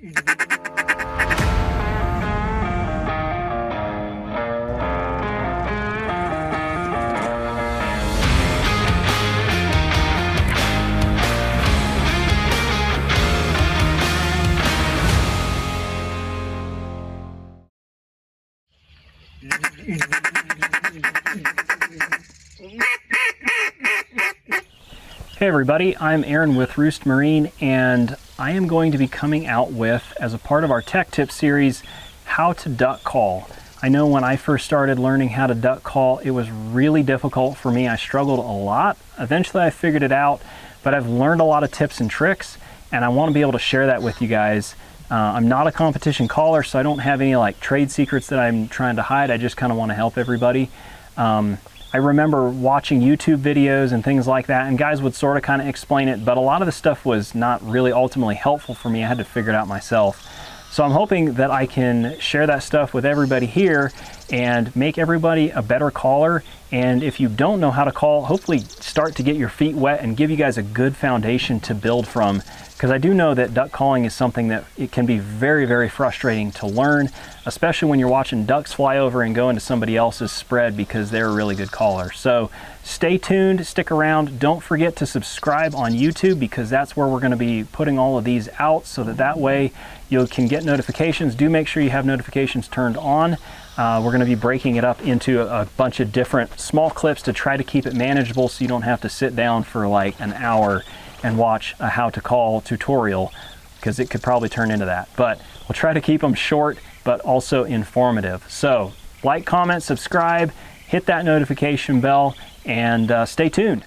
Hey everybody, I'm Aaron with Roost Marine, and I am going to be coming out with, as a part of our tech tip series, how to duck call. I know when I first started learning how to duck call, it was really difficult for me. I struggled a lot. Eventually I figured it out, but I've learned a lot of tips and tricks, and I want to be able to share that with you guys. I'm not a competition caller, so I don't have any like trade secrets that I'm trying to hide. I just kind of want to help everybody. I remember watching YouTube videos and things like that, and guys would sort of kind of explain it, but a lot of the stuff was not really ultimately helpful for me. I had to figure it out myself. So I'm hoping that I can share that stuff with everybody here and make everybody a better caller. And if you don't know how to call, hopefully start to get your feet wet and give you guys a good foundation to build from. Because I do know that duck calling is something that it can be very, very frustrating to learn, especially when you're watching ducks fly over and go into somebody else's spread because they're a really good caller. So stay tuned, stick around. Don't forget to subscribe on YouTube, because that's where we're going to be putting all of these out, so that way you can get notifications. Do make sure you have notifications turned on. We're going to be breaking it up into a bunch of different small clips to try to keep it manageable, so you don't have to sit down for like an hour and watch a how to call tutorial, because it could probably turn into that. But we'll try to keep them short but also informative. So like, comment, subscribe, hit that notification bell, and stay tuned.